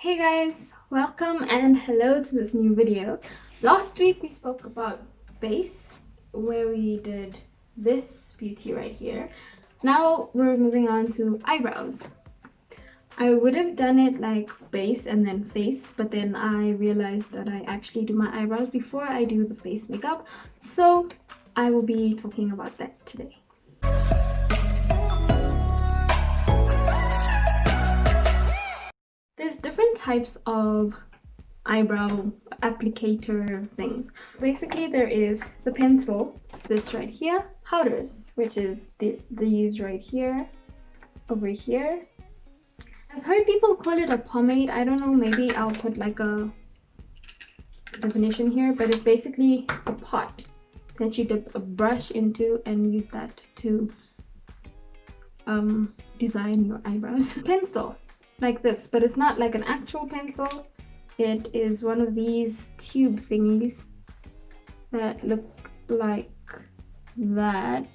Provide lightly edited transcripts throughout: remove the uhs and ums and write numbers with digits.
Hey guys, welcome and hello to this new video. Last week we spoke about base, where we did this beauty right here. Now we're moving on to eyebrows. I would have done it like base and then face, but then I realized that I actually do my eyebrows before I do the face makeup. So I will be talking about that today. There's different types of eyebrow applicator things. Basically, there is the pencil, it's this right here, powders, which is these right here, over here. I've heard people call it a pomade. I don't know, maybe I'll put like a definition here, but it's basically a pot that you dip a brush into and use that to design your eyebrows. Pencil like this, but it's not like an actual pencil. It is one of these tube thingies that look like that.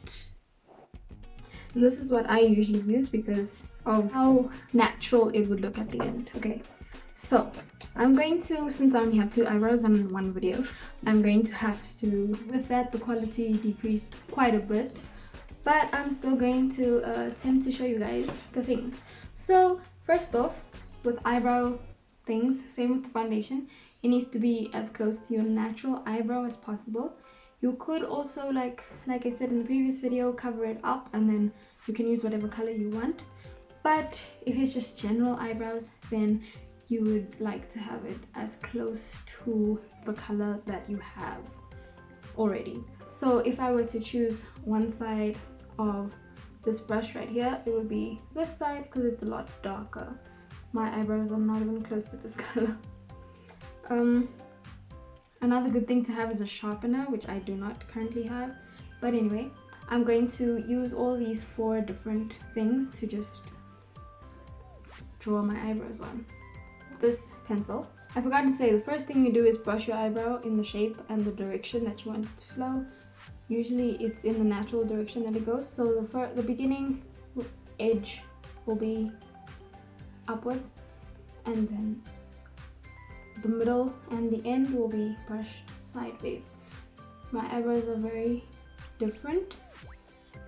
And this is what I usually use because of how natural it would look at the end. Okay, so I'm going to, since I only have two eyebrows in one video, I'm going to have to, with that the quality decreased quite a bit, but I'm still going to attempt to show you guys the things. So first off, with eyebrow things, same with the foundation, it needs to be as close to your natural eyebrow as possible. You could also, like I said in the previous video, cover it up and then you can use whatever color you want. But if it's just general eyebrows, then you would like to have it as close to the color that you have already. So if I were to choose one side of this brush right here, it would be this side because it's a lot darker. My eyebrows are not even close to this color. Another good thing to have is a sharpener, which I do not currently have. But anyway, I'm going to use all these four different things to just draw my eyebrows on. This pencil. I forgot to say, the first thing you do is brush your eyebrow in the shape and the direction that you want it to flow. Usually it's in the natural direction that it goes. So the beginning edge will be upwards, and then the middle and the end will be brushed sideways. My eyebrows are very different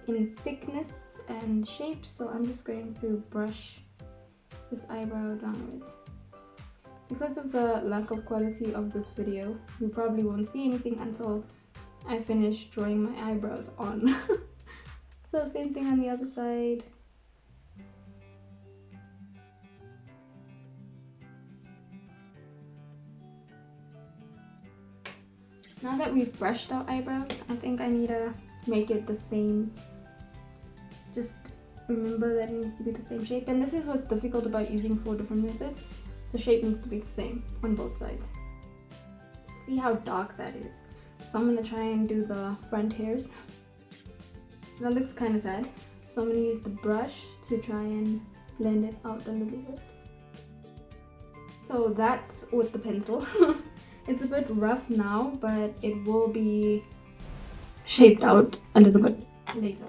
in thickness and shape, so I'm just going to brush this eyebrow downwards. Because of the lack of quality of this video, you probably won't see anything until I finish drawing my eyebrows on. So same thing on the other side. Now that we've brushed our eyebrows, I think I need to make it the same. Just remember that it needs to be the same shape. And this is what's difficult about using four different methods. The shape needs to be the same on both sides. See how dark that is. So I'm going to try and do the front hairs. That looks kind of sad. So I'm going to use the brush to try and blend it out a little bit. So that's with the pencil. It's a bit rough now, but it will be shaped out a little bit later.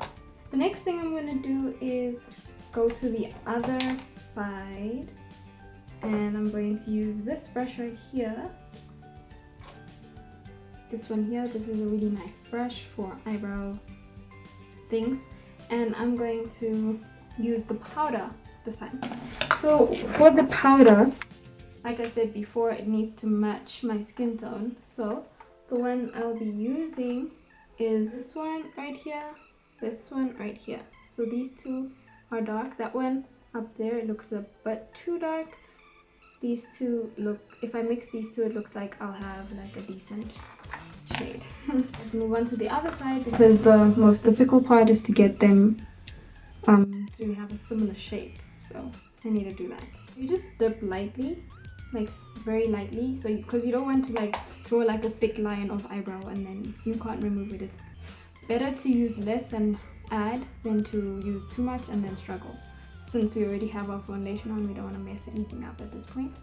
The next thing I'm going to do is go to the other side, and I'm going to use this brush right here. This one here, this is a really nice brush for eyebrow things, and I'm going to use the powder this time. So for the powder, like I said before, it needs to match my skin tone. So the one I'll be using is this one right here, this one right here. So these two are dark. That one up there, it looks a bit too dark. These two look, if I mix these two, it looks like I'll have like a decent shade. Let's move on to the other side, because the most difficult part is to get them to have a similar shape. So I need to do that. You just dip lightly, like very lightly, so because you don't want to like draw like a thick line of eyebrow and then you can't remove it. It's better to use less and add than to use too much and then struggle. Since we already have our foundation on, we don't want to mess anything up at this point.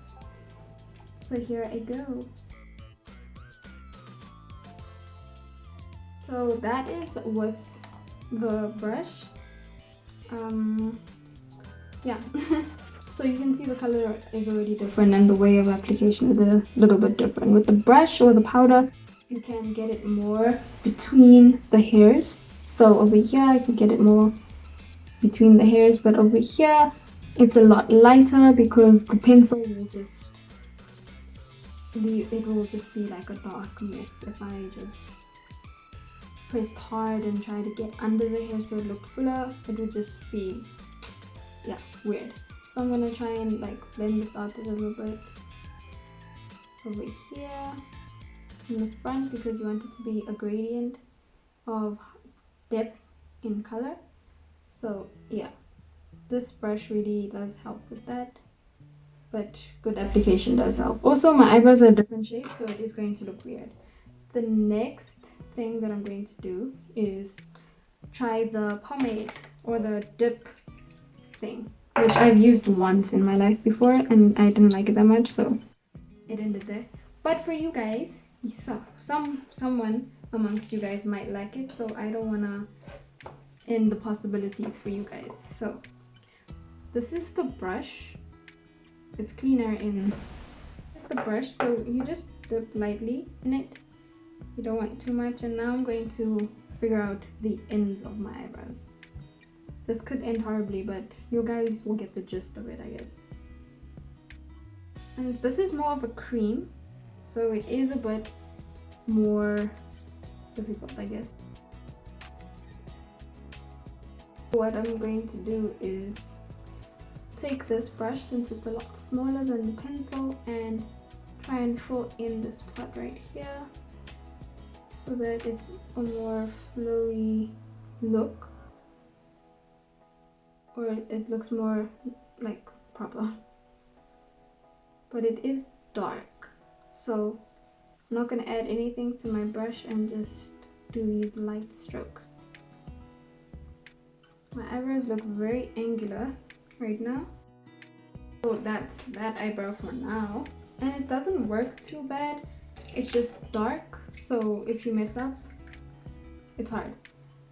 So here I go. So that is with the brush. Yeah. So you can see the color is already different and the way of application is a little bit different. With the brush or the powder, you can get it more between the hairs. So over here, I can get it more between the hairs, but over here, it's a lot lighter because the pencil will just it will just be like a dark mess if I just pressed hard and try to get under the hair so it looked fuller. It would just be, yeah, weird. So I'm gonna try and like blend this out a little bit over here in the front because you want it to be a gradient of depth in color. So yeah, this brush really does help with that, but good application does help. Also, my eyebrows are a different shape, so it is going to look weird. The next thing that I'm going to do is try the pomade or the dip thing, which I've used once in my life before and I didn't like it that much, so it ended there. But for you guys, someone amongst you guys might like it, so I don't want to end the possibilities for you guys. So this is the brush. It's cleaner in the brush, so you just dip lightly in it. You don't want too much. And now I'm going to figure out the ends of my eyebrows. This could end horribly, but you guys will get the gist of it, I guess. And this is more of a cream, so it is a bit more difficult, I guess. What I'm going to do is take this brush, since it's a lot smaller than the pencil, and try and fill in this part right here so that it's a more flowy look, or it looks more like proper. But it is dark, so I'm not going to add anything to my brush and just do these light strokes. My eyebrows look very angular right now. So that's that eyebrow for now, and it doesn't work too bad. It's just dark, so if you mess up, it's hard.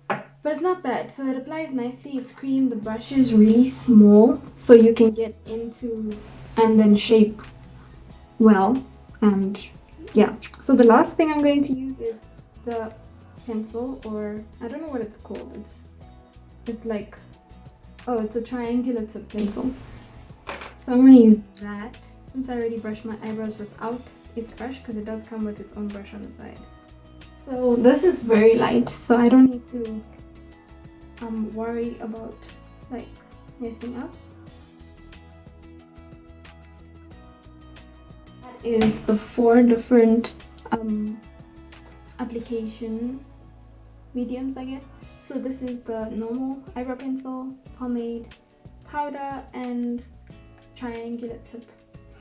But it's not bad, so it applies nicely. It's cream. The brush is really small, so you can get into and then shape well. And yeah, so the last thing I'm going to use is the pencil, or I don't know what it's called. It's like, oh, it's a triangular tip pencil. So I'm going to use that, since I already brushed my eyebrows without its brush, because it does come with its own brush on the side. So this is very light, so I don't need to worry about like messing up. That is the 4 different application mediums, I guess. So this is the normal eyebrow pencil, pomade, powder, and triangular tip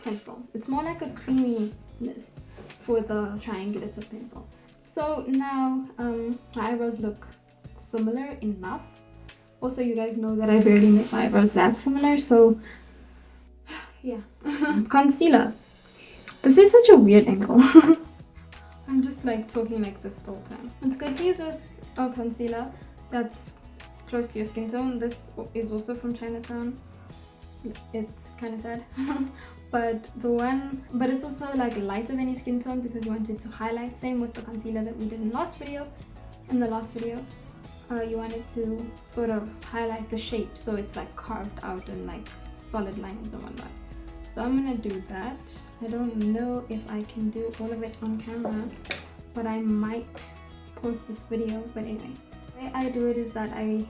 pencil. It's more like a creaminess for the triangular tip pencil. So now my eyebrows look similar enough. Also, you guys know that I barely make my eyebrows that similar, so yeah. Concealer. This is such a weird angle. I'm just like talking like this the whole time. It's good to use this concealer that's close to your skin tone. This is also from Chinatown. It's kind of sad. but it's also like lighter than your skin tone because you wanted to highlight. Same with the concealer that we did in the last video. You wanted to sort of highlight the shape so it's like carved out and like solid lines and whatnot. So I'm gonna do that. I don't know if I can do all of it on camera, but I might post this video. But anyway, the way I do it is that I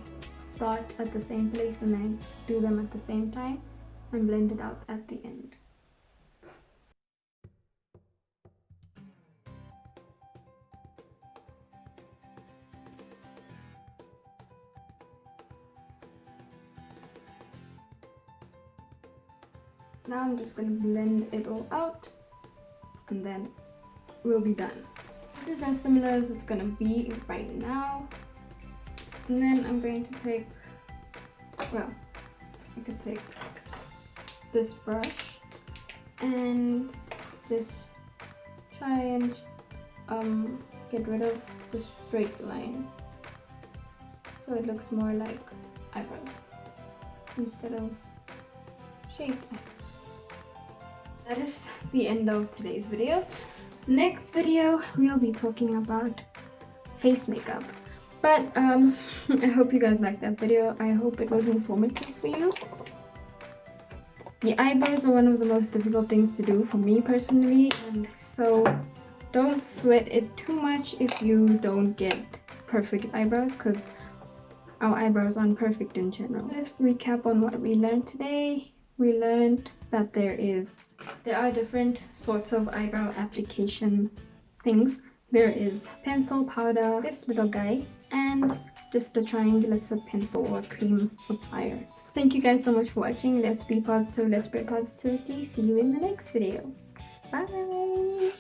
start at the same place and I do them at the same time and blend it out at the end. Now I'm just going to blend it all out and then we'll be done. This is as similar as it's going to be right now. And then I'm going to take, well, I could take this brush and just try and get rid of the straight line so it looks more like eyebrows instead of shape. That is the end of today's video. Next video, we'll be talking about face makeup. But I hope you guys liked that video. I hope it was informative for you. The eyebrows are one of the most difficult things to do for me personally, and so don't sweat it too much if you don't get perfect eyebrows, because our eyebrows aren't perfect in general. Let's recap on what we learned today. We learned that there are different sorts of eyebrow application things. There is pencil, powder, this little guy, and just a triangulated pencil or cream applier. Thank you guys so much for watching. Let's be positive, let's spread positivity. See you in the next video. Bye.